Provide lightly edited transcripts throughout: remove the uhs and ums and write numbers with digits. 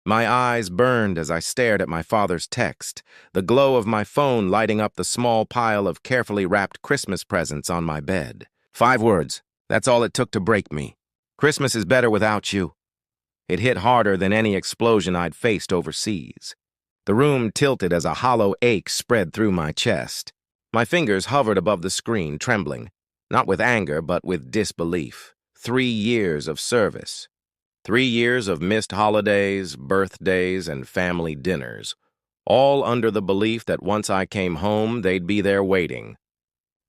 My eyes burned as I stared at my father's text, the glow of my phone lighting up the small pile of carefully wrapped Christmas presents on my bed. 5 words. That's all it took to break me. Christmas is better without you. It hit harder than any explosion I'd faced overseas. The room tilted as a hollow ache spread through my chest. My fingers hovered above the screen, trembling, not with anger, but with disbelief. 3 years of service. 3 years of missed holidays, birthdays, and family dinners, all under the belief that once I came home, they'd be there waiting.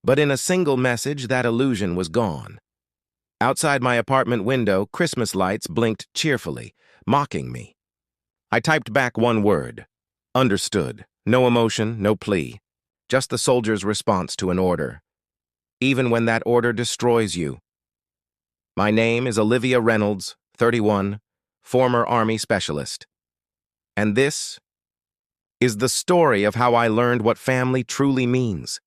But in a single message, that illusion was gone. Outside my apartment window, Christmas lights blinked cheerfully, mocking me. I typed back one word. Understood. No emotion, no plea. Just the soldier's response to an order. Even when that order destroys you. My name is Olivia Reynolds, 31, former Army specialist. And this is the story of how I learned what family truly means.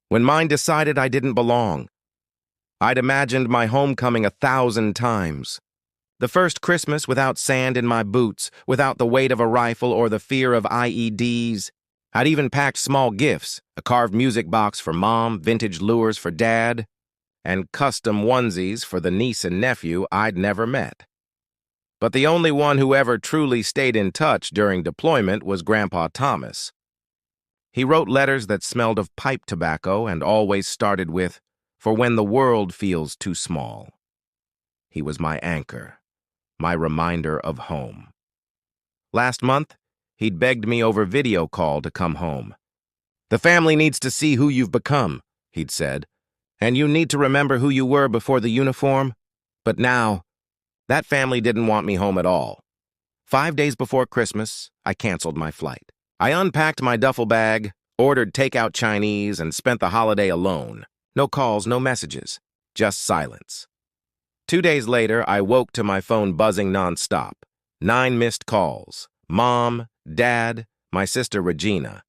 When mine decided I didn't belong, I'd imagined my homecoming 1,000 times. The first Christmas without sand in my boots, without the weight of a rifle or the fear of IEDs. I'd even packed small gifts, a carved music box for Mom, vintage lures for Dad, and custom onesies for the niece and nephew I'd never met. But the only one who ever truly stayed in touch during deployment was Grandpa Thomas. He wrote letters that smelled of pipe tobacco and always started with, "For when the world feels too small." He was my anchor, my reminder of home. Last month, he'd begged me over video call to come home. "The family needs to see who you've become," he'd said, "and you need to remember who you were before the uniform." But now, that family didn't want me home at all. 5 days before Christmas, I canceled my flight. I unpacked my duffel bag, ordered takeout Chinese, and spent the holiday alone. No calls, no messages, just silence. 2 days later, I woke to my phone buzzing nonstop. 9 missed calls. Mom, Dad, my sister Regina,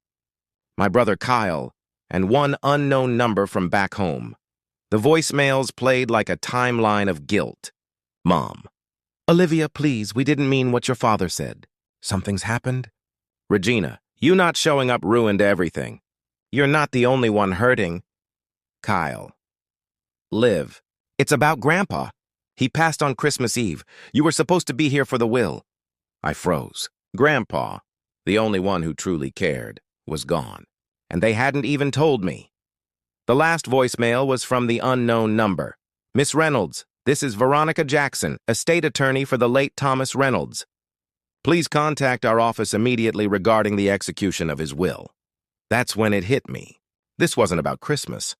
my brother Kyle, and one unknown number from back home. The voicemails played like a timeline of guilt. Mom: "Olivia, please, we didn't mean what your father said. Something's happened." Regina: "You not showing up ruined everything. You're not the only one hurting." Kyle: "Liv, it's about Grandpa. He passed on Christmas Eve. You were supposed to be here for the will." I froze. Grandpa, the only one who truly cared, was gone, and they hadn't even told me. The last voicemail was from the unknown number. "Miss Reynolds, this is Veronica Jackson, estate attorney for the late Thomas Reynolds. Please contact our office immediately regarding the execution of his will." That's when it hit me. This wasn't about Christmas.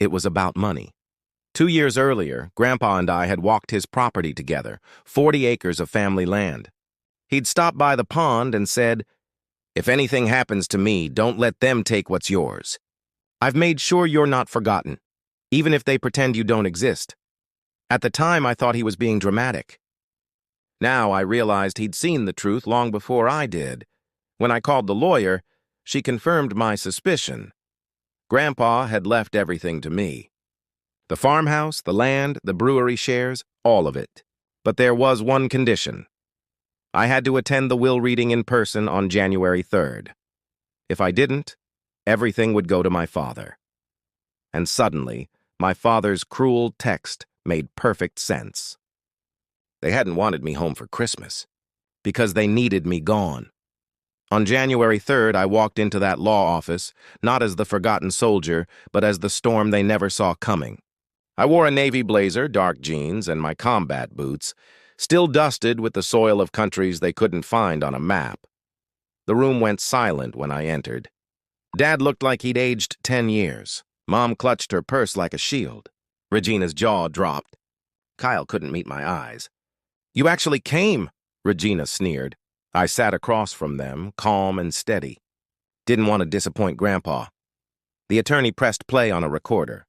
It was about money. 2 years earlier, Grandpa and I had walked his property together, 40 acres of family land. He'd stopped by the pond and said, "If anything happens to me, don't let them take what's yours. I've made sure you're not forgotten, even if they pretend you don't exist." At the time, I thought he was being dramatic. Now I realized he'd seen the truth long before I did. When I called the lawyer, she confirmed my suspicion. Grandpa had left everything to me. The farmhouse, the land, the brewery shares, all of it. But there was one condition. I had to attend the will reading in person on January 3rd. If I didn't, everything would go to my father. And suddenly, my father's cruel text made perfect sense. They hadn't wanted me home for Christmas, because they needed me gone. On January 3rd, I walked into that law office, not as the forgotten soldier, but as the storm they never saw coming. I wore a navy blazer, dark jeans, and my combat boots, still dusted with the soil of countries they couldn't find on a map. The room went silent when I entered. Dad looked like he'd aged 10 years. Mom clutched her purse like a shield. Regina's jaw dropped. Kyle couldn't meet my eyes. "You actually came," Regina sneered. I sat across from them, calm and steady. Didn't want to disappoint Grandpa. The attorney pressed play on a recorder.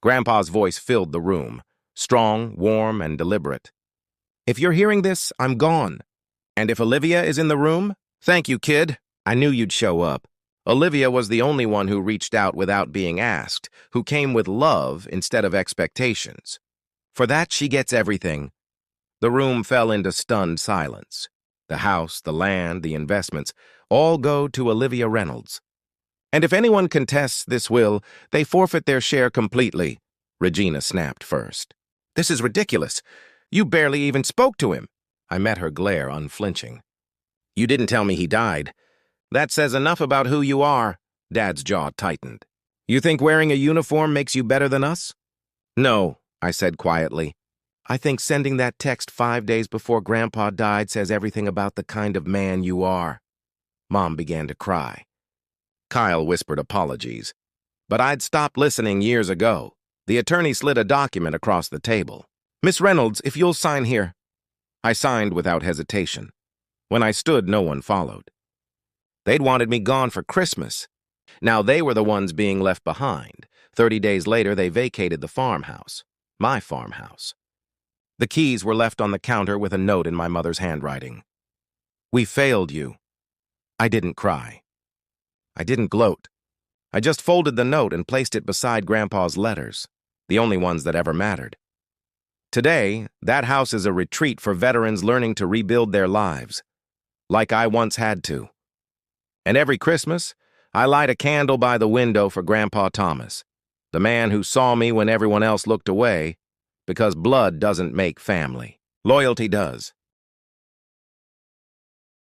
Grandpa's voice filled the room, strong, warm, and deliberate. "If you're hearing this, I'm gone. And if Olivia is in the room, thank you, kid. I knew you'd show up." Olivia was the only one who reached out without being asked, who came with love instead of expectations. For that, she gets everything. The room fell into stunned silence. The house, the land, the investments, all go to Olivia Reynolds. And if anyone contests this will, they forfeit their share completely, Regina snapped first. This is ridiculous. You barely even spoke to him. I met her glare unflinching. You didn't tell me he died. That says enough about who you are. Dad's jaw tightened. You think wearing a uniform makes you better than us? No, I said quietly. I think sending that text 5 days before Grandpa died says everything about the kind of man you are. Mom began to cry. Kyle whispered apologies. But I'd stopped listening years ago. The attorney slid a document across the table. Miss Reynolds, if you'll sign here. I signed without hesitation. When I stood, no one followed. They'd wanted me gone for Christmas. Now they were the ones being left behind. 30 days later, they vacated the farmhouse. My farmhouse. The keys were left on the counter with a note in my mother's handwriting. We failed you. I didn't cry. I didn't gloat. I just folded the note and placed it beside Grandpa's letters, the only ones that ever mattered. Today, that house is a retreat for veterans learning to rebuild their lives, like I once had to. And every Christmas, I light a candle by the window for Grandpa Thomas, the man who saw me when everyone else looked away, because blood doesn't make family. Loyalty does.